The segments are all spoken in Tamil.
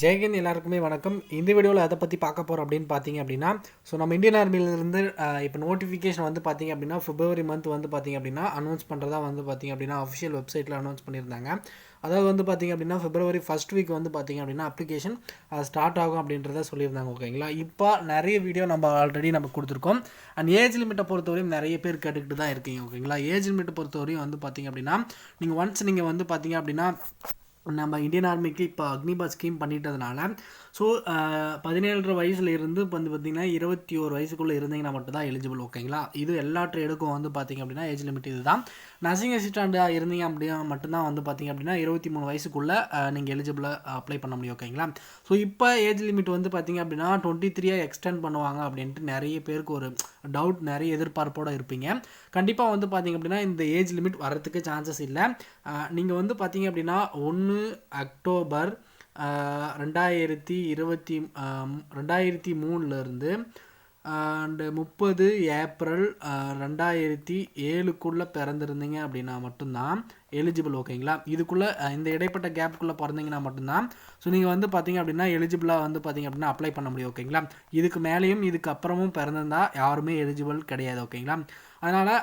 ஜெயஹிந்த் எல்லாருக்குமே வணக்கம். இந்த வீடியோவில் எதை பற்றி பார்க்க போகிறோம் அப்படின்னு பார்த்தீங்க அப்படின்னா, நம்ம இந்தியன் ஆர்மியிலேருந்து இப்போ நோட்டிஃபிகேஷன் வந்து பார்த்தீங்க அப்படின்னா February மந்த் வந்து பார்த்தீங்க அப்படின்னா அனௌன்ஸ் பண்ணுறதா வந்து பார்த்தீங்க அப்படின்னா அஃபிஷியல் வெப்சைட்டில் அனௌன்ஸ் பண்ணியிருந்தாங்க. அதாவது வந்து பார்த்தீங்க அப்படின்னா February ஃபர்ஸ்ட் வீக் வந்து பார்த்தீங்க அப்படின்னா அப்ளிகேஷன் ஸ்டார்ட் ஆகும் அப்படின்றத சொல்லியிருந்தாங்க. ஓகேங்களா, இப்போ நிறைய வீடியோ நம்ம ஆல்ரெடி நம்ம கொடுத்துருக்கோம். அண்ட் ஏஜ் லிமிட்டை பொறுத்தவரையும் நிறைய பேர் கேட்டுக்கிட்டு தான் இருக்கீங்க. ஓகேங்களா, ஏஜ் லிமிட்டை பொறுத்தவரையும் வந்து பார்த்தீங்க அப்படின்னா நீங்கள் வந்து பார்த்தீங்க அப்படின்னா நம்ம இந்தியன் ஆர்மிக்கு இப்போ அக்னிபாத் ஸ்கீம் பண்ணிட்டதுனால ஸோ 17 வயசுலேருந்து வந்து பார்த்திங்கன்னா 21 வயசுக்குள்ளே இருந்தீங்கன்னா மட்டும்தான் எலிஜிபிள். ஓகேங்களா, இது எல்லா ட்ரேடுக்கும் வந்து பார்த்திங்க அப்படின்னா ஏஜ் லிமிட் இது தான். நர்சிங் அசிஸ்டண்ட்டாக இருந்தீங்க அப்படின்னா மட்டும்தான் வந்து பார்த்திங்க அப்படின்னா 23 வயசுக்குள்ளே நீங்கள் எலிஜிபிளாக அப்ளை பண்ண முடியும். ஓகேங்களா, ஸோ இப்போ ஏஜ் லிமிட் வந்து பார்த்திங்க அப்படின்னா 23 எக்ஸ்டெண்ட் பண்ணுவாங்க அப்படின்ட்டு நிறைய பேருக்கு ஒரு டவுட், நிறைய எதிர்பார்ப்போடு இருப்பீங்க. கண்டிப்பாக வந்து பார்த்திங்க அப்படின்னா இந்த ஏஜ் லிமிட் வரத்துக்கு சான்சஸ் இல்லை. நீங்கள் வந்து பார்த்திங்க அப்படின்னா 1 அக்டோபர் 2023 அண்டு 30 ஏப்ரல் 2007 பிறந்திருந்தீங்க அப்படின்னா மட்டும்தான் எலிஜிபிள். ஓகேங்களா, இதுக்குள்ளே இந்த இடைப்பட்ட கேப்புக்குள்ளே பிறந்தீங்கன்னா மட்டும்தான் ஸோ நீங்கள் வந்து பார்த்தீங்க அப்படின்னா எலிஜிபிளாக வந்து பார்த்தீங்க அப்படின்னா அப்ளை பண்ண முடியும். ஓகேங்களா, இதுக்கு மேலேயும் இதுக்கு அப்புறமும் பிறந்திருந்தால் யாருமே எலிஜிபிள் கிடையாது. ஓகேங்களா, அதனால்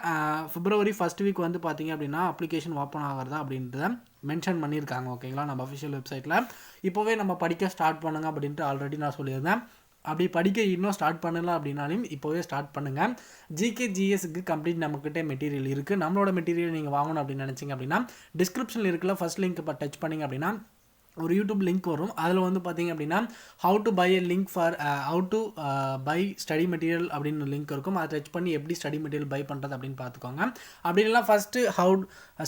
February ஃபர்ஸ்ட் வீக் வந்து பார்த்தீங்க அப்படின்னா அப்ளிகேஷன் ஓப்பன் ஆகிறதா அப்படின்றத மென்ஷன் பண்ணியிருக்காங்க. ஓகேங்களா, நம்ம அஃபிஷியல் வெப்சைட்டில் இப்போவே நம்ம படிக்க ஸ்டார்ட் பண்ணுங்க அப்படின்ட்டு ஆல்ரெடி நான் சொல்லியிருந்தேன். அப்படி படிக்க இன்னும் ஸ்டார்ட் பண்ணலாம் அப்படின்னாலும் இப்போவே ஸ்டார்ட் பண்ணுங்கள். ஜிகே ஜிஎஸ்க்கு கம்ப்ளீட் நம்மக்கிட்ட மெட்டீரியல் இருக்குது. நம்மளோட மெட்டீரியல் நீங்கள் வாங்கணும் அப்படின்னு நினச்சிங்க அப்படின்னா டிஸ்கிரிப்ஷனில் இருக்குல்ல ஃபர்ஸ்ட் லிங்க் இப்போ டச் பண்ணிங்க அப்படின்னா ஒரு யூடியூப் லிங்க் வரும். அதில் வந்து பார்த்தீங்க அப்படின்னா how to buy a link for how to buy study material அப்படின்னு லிங்க் இருக்கும். அதை டச் பண்ணி எப்படி ஸ்டடி மெட்டீரியல் பை பண்ணுறது அப்படின்னு பார்த்துக்கோங்க. அப்படி இல்லைனா first how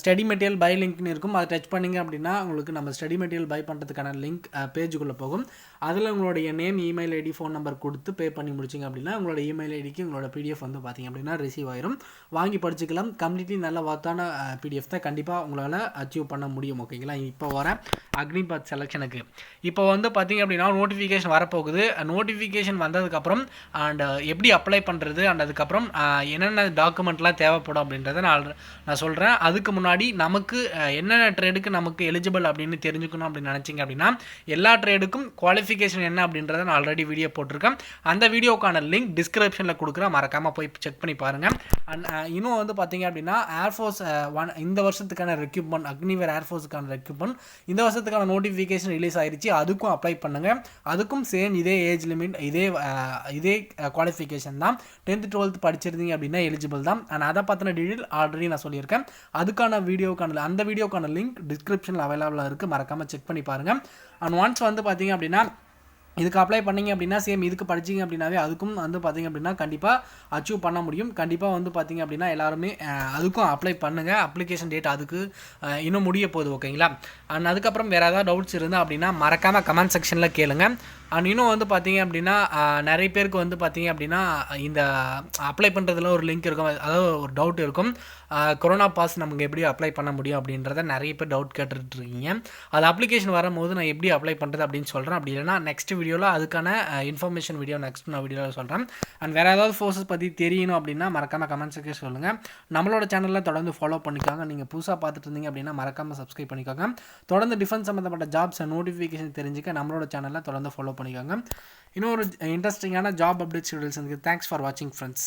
study material buy லிங்க்னு இருக்கும். அதை டச் பண்ணிங்க அப்படின்னா உங்களுக்கு நம்ம ஸ்டடி மெட்டீரியல் பை பண்ணுறதுக்கான லிங்க் பேஜுக்குள்ளே போகும். அதில் உங்களுடைய name, email ID, phone number கொடுத்து பே பண்ணி முடிச்சிங்க அப்படின்னா உங்களோட இமெயில் ஐடிக்கு உங்களோட பிடிஎஃப் வந்து பார்த்தீங்க அப்படின்னா ரிசீவ் ஆயிரும். வாங்கி படிச்சுக்கலாம். கம்ப்ளீட்லி நல்ல வாத்தான பிடிஎஃப் தான். கண்டிப்பாக உங்களால் அச்சீவ் பண்ண முடியும். ஓகேங்களா, இப்போ வர அக்னிபாத் செலெக்ஷனுக்கு இப்போ வந்து பார்த்தீங்க அப்படின்னா நோட்டிஃபிகேஷன் வரப்போகுது. நோட்டிஃபிகேஷன் வந்ததுக்கப்புறம் அண்ட் எப்படி அப்ளை பண்ணுறது அண்ட் அதுக்கப்புறம் என்னென்ன டாக்குமெண்ட்லாம் தேவைப்படும் அப்படின்றத நான் சொல்கிறேன். அதுக்கு முன்னாடி நமக்கு என்னென்ன ட்ரேடுக்கு நமக்கு எலிஜிபிள் அப்படின்னு தெரிஞ்சுக்கணும் அப்படின்னு நினச்சிங்க அப்படின்னா எல்லா ட்ரேடுக்கும் குவாலிஃபிகேஷன் என்ன அப்படின்றத நான் ஆல்ரெடி வீடியோ போட்டிருக்கேன். அந்த வீடியோக்கான லிங்க் டிஸ்கிரிப்ஷனில் கொடுக்குறேன், மறக்காமல் போய் செக் பண்ணி பாருங்கள். அண்ட் இன்னும் வந்து பார்த்தீங்க அப்படின்னா ஏர்ஃபோர்ஸ் இந்த வருஷத்துக்கான ரெக்யூப்மெண்ட், அக்னிவேர் ஏர்ஃபோர்ஸுக்கான ரெக்யூப்மெண்ட் இந்த வருஷத்துக்கான நோட்டிஃபிகேஷன் ரிலீஸ் ஆயிடுச்சு. அதுக்கும் அப்ளை பண்ணுங்கள். அதுக்கும் சேம் இதே ஏஜ் லிமிட், இதே குவாலிஃபிகேஷன் தான். 10th 12th படிச்சிருந்தீங்க அப்படின்னா எலிஜிபிள் தான். அண்ட் அதை பற்றின டீட்டெயில் ஆல்ரெடி நான் சொல்லியிருக்கேன். அதுக்கான அந்த வீடியோக்கான லிங்க் டிஸ்கிரிப்ஷனில் அவைலபிளாக இருக்குது, மறக்காமல் செக் பண்ணி பாருங்கள். அண்ட் ஒன்ஸ் வந்து பார்த்தீங்க அப்படின்னா இதுக்கு அப்ளை பண்ணிங்க அப்படின்னா சேம் இதுக்கு படிச்சிங்க அப்படின்னாவே அதுக்கும் வந்து பார்த்திங்க அப்படின்னா கண்டிப்பாக அச்சீவ் பண்ண முடியும். கண்டிப்பாக வந்து பார்த்திங்க அப்படின்னா எல்லாருமே அதுக்கும் அப்ளை பண்ணுங்கள். அப்ளிகேஷன் டேட் அதுக்கு இன்னும் முடிய போகுது. ஓகேங்களா, அண்ட் அதுக்கப்புறம் வேறு ஏதாவது டவுட்ஸ் இருந்தால் அப்படின்னா மறக்காமல் கமெண்ட் செக்ஷனில் கேளுங்க. அண்ட் இன்னும் வந்து பார்த்தீங்க அப்படின்னா நிறைய பேருக்கு வந்து பார்த்தீங்க அப்படின்னா இந்த அப்ளை பண்ணுறதுல ஒரு லிங்க் இருக்கும், அதாவது ஒரு டவுட் இருக்கும். கொரோனா பாஸ் நமக்கு எப்படி அப்ளை பண்ண முடியும் அப்படின்றத நிறைய பேர் டவுட் கேட்டுட்ருக்கீங்க. அது அப்ளிகேஷன் வரும்போது நான் எப்படி அப்ளை பண்ணுறது அப்படின்னு சொல்கிறேன். அப்படி இல்லைனா நெக்ஸ்ட் வீடியோவில் அதுக்கான இன்ஃபர்மேஷன் நெக்ஸ்ட் நான் வீடியோவில் சொல்கிறேன். அண்ட் வேறு ஏதாவது ஃபோர்ஸஸ் பற்றி தெரியணும் அப்படின்னா மறக்காமல் கமெண்ட் செக்ஷன் சொல்லுங்கள். நம்மளோட சேனலில் தொடர்ந்து ஃபாலோ பண்ணிக்கோங்க. நீங்கள் புதுசாக பார்த்துட்டு இருந்தீங்க அப்படின்னா மறக்காமல் சப்ஸ்கிரைப் பண்ணிக்கோங்க. தொடர்ந்து டிஃபென்ஸ் சம்மந்தப்பட்ட ஜாப்ஸ் நோட்டிஃபிகேஷன் தெரிஞ்சுக்க நம்மளோட சேனலில் தொடர்ந்து ஃபாலோ பண்ணிக்கோங்க. இன்னொரு இன்ட்ரெஸ்டிங்கான ஜாப் அப்டேட்ஸ் வீடியோஸ் இருக்குது. தேங்க்ஸ் ஃபார் வாட்சிங் ஃப்ரெண்ட்ஸ்.